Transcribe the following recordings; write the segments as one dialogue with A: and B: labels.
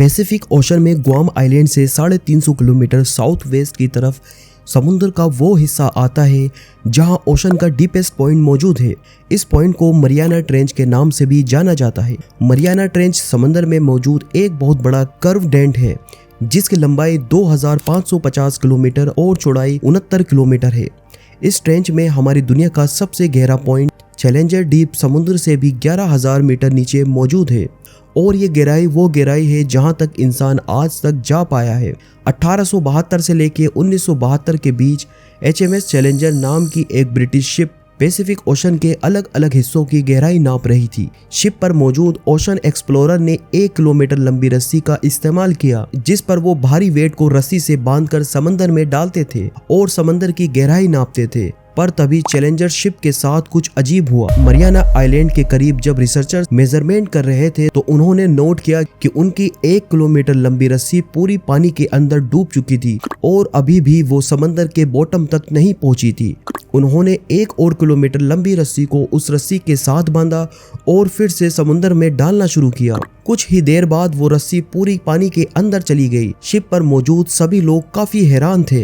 A: Pacific ocean में Guam island से 350 kilometre south west की तरफ समुद्र का वो हिस्सा आता है जहां ओशन का डीपेस्ट पॉइंट मौजूद है। इस पॉइंट को मरियाना ट्रेंच के नाम से भी जाना जाता है। मरियाना ट्रेंच समंदर में मौजूद एक बहुत बड़ा कर्व डेंट है जिसकी लंबाई 2550 किलोमीटर और चौड़ाई 69 किलोमीटर है। इस ट्रेंच में हमारी दुनिया का सबसे गहरा पॉइंट चैलेंजर डीप समुद्र से भी 11,000 मीटर नीचे मौजूद है और ये गहराई वो गहराई है जहां तक इंसान आज तक जा पाया है। 1872 से लेकर 1972 के बीच HMS चैलेंजर नाम की एक ब्रिटिश शिप पैसिफिक ओशन के अलग अलग हिस्सों की गहराई नाप रही थी। शिप पर मौजूद ओशन एक्सप्लोरर ने 1 किलोमीटर लंबी रस्सी का इस्तेमाल किया जिस पर वो भारी वेट को रस्सी से बांधकर समंदर में डालते थे और समंदर की गहराई नापते थे। पर तभी चैलेंजर शिप के साथ कुछ अजीब हुआ। मरियाना आइलैंड के करीब जब रिसर्चर्स मेजरमेंट कर रहे थे तो उन्होंने नोट किया कि उनकी 1 किलोमीटर लंबी रस्सी पूरी पानी के अंदर डूब चुकी थी और अभी भी वो समंदर के बॉटम तक नहीं पहुंची थी। उन्होंने 1 और किलोमीटर लंबी रस्सी को उस रस्सी के साथ बांधा और फिर से समुद्र में डालना शुरू किया। कुछ ही देर बाद वो रस्सी पूरी पानी के अंदर चली गई। शिप पर मौजूद सभी लोग काफी हैरान थे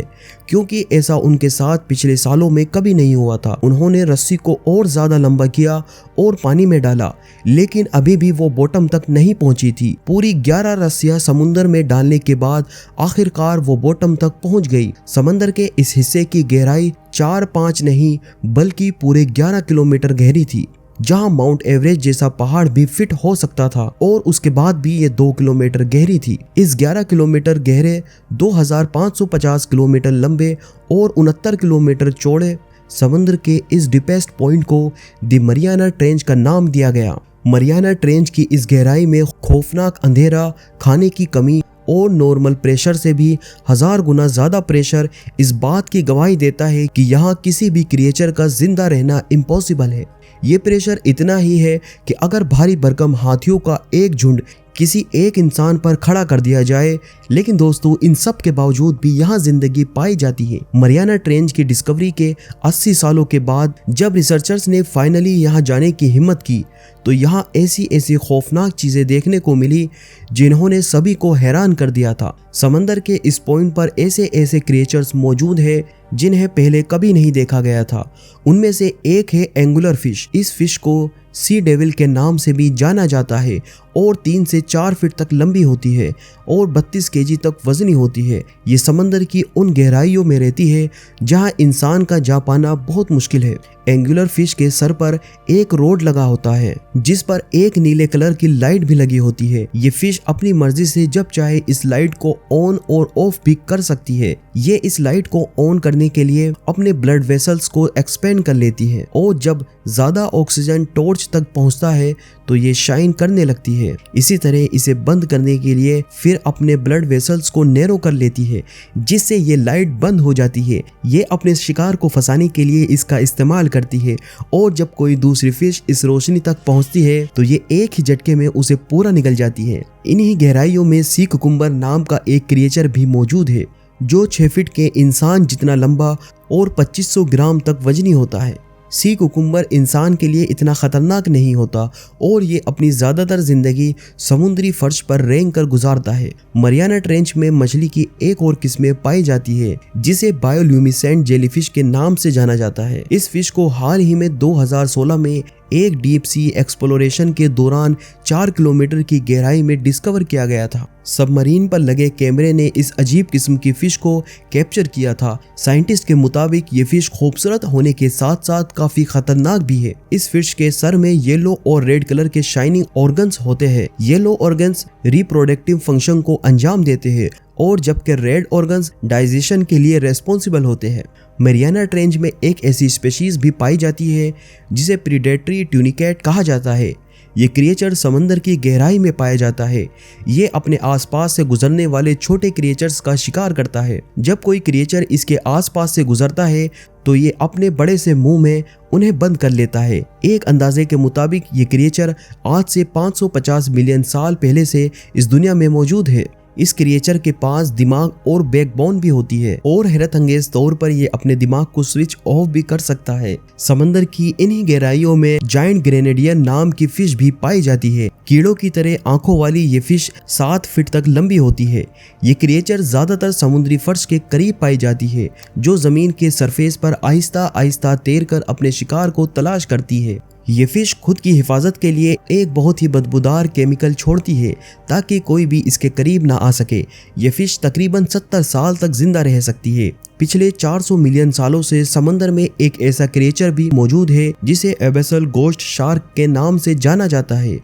A: क्योंकि ऐसा उनके साथ पिछले सालों में कभी नहीं हुआ था। उन्होंने रस्सी को और ज्यादा लंबा किया और पानी में डाला लेकिन अभी भी वो बॉटम तक नहीं पहुंची थी। पूरी 11 रस्सियां समुद्र में डालने के बाद आखिरकार वो बॉटम तक पहुंच गई। समंदर के इस हिस्से की गहराई 4-5 नहीं बल्कि पूरे 11 किलोमीटर गहरी थी जहां माउंट एवरेस्ट जैसा पहाड़ भी फिट हो सकता था और उसके बाद भी ये 2 किलोमीटर गहरी थी। इस 11 किलोमीटर गहरे 2550 किलोमीटर लंबे और 69 किलोमीटर चौड़े समुद्र के इस डीपेस्ट पॉइंट को द मरियाना ट्रेंच का नाम दिया गया। मरियाना ट्रेंच की इस गहराई में खौफनाक अंधेरा, खाने की कमी और नॉर्मल प्रेशर से भी 1000 गुना ज्यादा प्रेशर इस बात की गवाही देता है कि यहाँ किसी भी क्रिएचर का जिंदा रहना इम्पॉसिबल है। ये प्रेशर इतना ही है कि अगर भारी भरकम हाथियों का एक झुंड किसी एक इंसान पर खड़ा कर दिया जाए, लेकिन दोस्तों इन सब के बावजूद भी यहाँ जिंदगी पाई जाती है। मरियाना ट्रेंच की डिस्कवरी के 80 सालों के बाद जब रिसर्चर्स ने फाइनली यहाँ जाने की हिम्मत की तो यहाँ ऐसी खौफनाक चीजें देखने को मिली जिन्होंने सभी को हैरान कर दिया था। समंदर के इस पॉइंट पर ऐसे क्रिएचर्स मौजूद हैं जिन्हें पहले कभी नहीं देखा गया था। उनमें से एक है एंगुलर फिश। इस फिश को सी डेविल के नाम से भी जाना जाता है और 3 से 4 फीट तक लंबी होती है और 32 केजी तक वजनी होती है। ये समंदर की उन गहराइयों में रहती है जहां इंसान का जा पाना बहुत मुश्किल है। एंगुलर फिश के सर पर एक रोड लगा होता है जिस पर एक नीले कलर की लाइट भी लगी होती है। ये फिश अपनी मर्जी से जब चाहे इस लाइट को ऑन और ऑफ भी कर सकती है। ये इस लाइट को ऑन करने के लिए अपने ब्लड वेसल्स को एक्सपेंड कर लेती है और जब ज्यादा ऑक्सीजन टॉर्च तक पहुंचता है तो ये शाइन करने लगती है। इसी तरह इसे बंद करने के लिए फिर अपने ब्लड वेसल्स को नैरो कर लेती है जिससे ये लाइट बंद हो जाती है। ये अपने शिकार को फंसाने के लिए इसका इस्तेमाल करती है और जब कोई दूसरी फिश इस रोशनी तक पहुंचती है तो ये एक ही झटके में उसे पूरा निगल जाती है। इन्हीं गहराइयों में सी कुकुम्बर नाम का एक क्रिएचर भी मौजूद है जो 6 फीट के इंसान जितना लंबा और 2500 ग्राम तक वजनी होता है। सी कुकुम्बर इंसान के लिए इतना खतरनाक नहीं होता और ये अपनी ज्यादातर जिंदगी समुद्री फर्श पर रेंग कर गुजारता है। मरियाना ट्रेंच में मछली की एक और किस्में पाई जाती है जिसे बायोल्यूमिसेंट जेलीफिश के नाम से जाना जाता है। इस फिश को हाल ही में 2016 में एक डीप सी एक्सप्लोरेशन के दौरान 4 किलोमीटर की गहराई में डिस्कवर किया गया था। सबमरीन पर लगे कैमरे ने इस अजीब किस्म की फिश को कैप्चर किया था। साइंटिस्ट के मुताबिक ये फिश खूबसूरत होने के साथ साथ काफी खतरनाक भी है। इस फिश के सर में येलो और रेड कलर के शाइनिंग ऑर्गन्स होते हैं। येलो ऑर्गन्स रिप्रोडक्टिव फंक्शन को अंजाम देते हैं और जबकि रेड ऑर्गन्स डाइजेशन के लिए रेस्पॉन्सिबल होते हैं। मरियाना ट्रेंच में एक ऐसी स्पीशीज भी पाई जाती है जिसे प्रीडेटरी ट्यूनिकेट कहा जाता है। ये क्रिएचर समंदर की गहराई में पाया जाता है। ये अपने आसपास से गुजरने वाले छोटे क्रिएचर्स का शिकार करता है। जब कोई क्रिएचर इसके आसपास से गुजरता है तो ये अपने बड़े से मुंह में उन्हें बंद कर लेता है। एक अंदाजे के मुताबिक ये क्रिएचर आज से 550 मिलियन साल पहले से इस दुनिया में मौजूद है। इस क्रिएचर के पास दिमाग और बैकबोन भी होती है और हैरत अंगेज तौर पर ये अपने दिमाग को स्विच ऑफ भी कर सकता है। समंदर की इन्हीं गहराइयों में जायंट ग्रेनेडियर नाम की फिश भी पाई जाती है। कीड़ों की तरह आंखों वाली ये फिश 7 फीट तक लंबी होती है। ये क्रिएचर ज्यादातर समुद्री फर्श के करीब पाई जाती है, जो जमीन के सरफेस पर आहिस्ता आहिस्ता तैरकर अपने शिकार को तलाश करती है। ये फिश खुद की हिफाजत के लिए एक बहुत ही बदबूदार केमिकल छोड़ती है ताकि कोई भी इसके करीब ना आ सके। ये फिश तकरीबन 70 साल तक जिंदा रह सकती है। पिछले 400 मिलियन सालों से समंदर में एक ऐसा क्रिएचर भी मौजूद है जिसे एबेसल गोस्ट शार्क के नाम से जाना जाता है।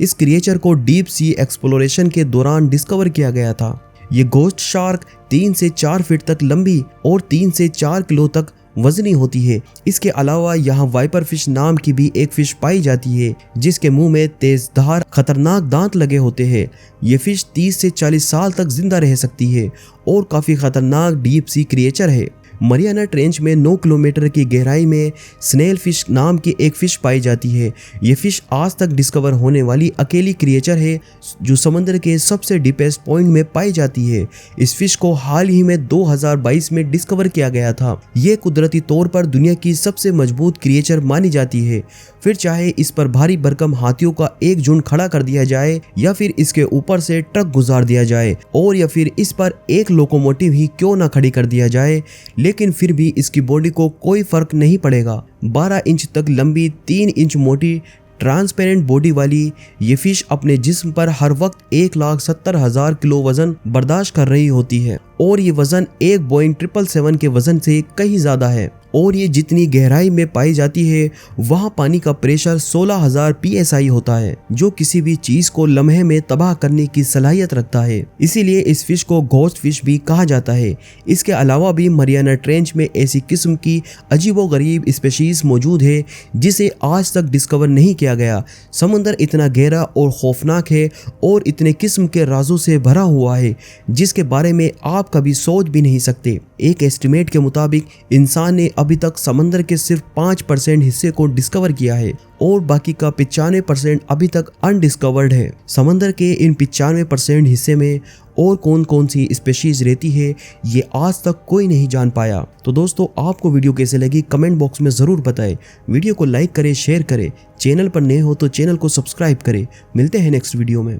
A: इस क्रिएचर को डीप सी एक्सप्लोरेशन के दौरान डिस्कवर किया गया था। ये गोस्ट शार्क 3 से 4 फीट तक लंबी और 3 से 4 किलो तक वजनी होती है। इसके अलावा यहाँ वाइपर फिश नाम की भी एक फिश पाई जाती है जिसके मुंह में तेजधार खतरनाक दांत लगे होते हैं। ये फिश 30 से 40 साल तक जिंदा रह सकती है और काफी खतरनाक डीप सी क्रिएचर है। मरियाना ट्रेंच में 9 किलोमीटर की गहराई में स्नेल फिश नाम की एक फिश पाई जाती है। ये फिश आज तक डिस्कवर होने वाली अकेली क्रिएचर है जो समंदर के सबसे डीपेस्ट पॉइंट में पाई जाती है। इस फिश को हाल ही में 2022 में डिस्कवर किया गया था। ये कुदरती तौर पर दुनिया की सबसे मजबूत क्रिएचर मानी जाती है। फिर चाहे इस पर भारी भरकम हाथियों का एक झुंड खड़ा कर दिया जाए या फिर इसके ऊपर से ट्रक गुजार दिया जाए और या फिर इस पर एक लोकोमोटिव ही क्यों ना खड़ी कर दिया जाए, लेकिन फिर भी इसकी बॉडी को कोई फर्क नहीं पड़ेगा। 12 इंच तक लंबी, 3 इंच मोटी ट्रांसपेरेंट बॉडी वाली ये फिश अपने जिस्म पर हर वक्त 1,70,000 किलो वजन बर्दाश्त कर रही होती है और ये वजन एक बोइंग 777 के वजन से कहीं ज्यादा है। और ये जितनी गहराई में पाई जाती है वहाँ पानी का प्रेशर 16,000 PSI होता है, जो किसी भी चीज को लम्हे में तबाह करने की सलाहियत रखता है। इसीलिए इस फिश को घोस्ट फिश भी कहा जाता है। इसके अलावा भी मरियाना ट्रेंच में ऐसी किस्म की अजीबोगरीब स्पीशीज मौजूद है जिसे आज तक डिस्कवर नहीं किया गया। समुंदर इतना गहरा और खौफनाक है और इतने किस्म के राजों से भरा हुआ है जिसके बारे में आप कभी सोच भी नहीं सकते। एक एस्टिमेट के मुताबिक इंसान ने अभी तक समंदर के सिर्फ 5% हिस्से को डिस्कवर किया है और बाकी का 95% अभी तक अनडिस्कवर्ड है। समंदर के इन 95% हिस्से में और कौन कौन सी स्पीशीज रहती है ये आज तक कोई नहीं जान पाया। तो दोस्तों, आपको वीडियो कैसे लगी कमेंट बॉक्स में ज़रूर बताएं। वीडियो को लाइक करें, शेयर करें। चैनल पर नए हो तो चैनल को सब्सक्राइब करें। मिलते हैं नेक्स्ट वीडियो में।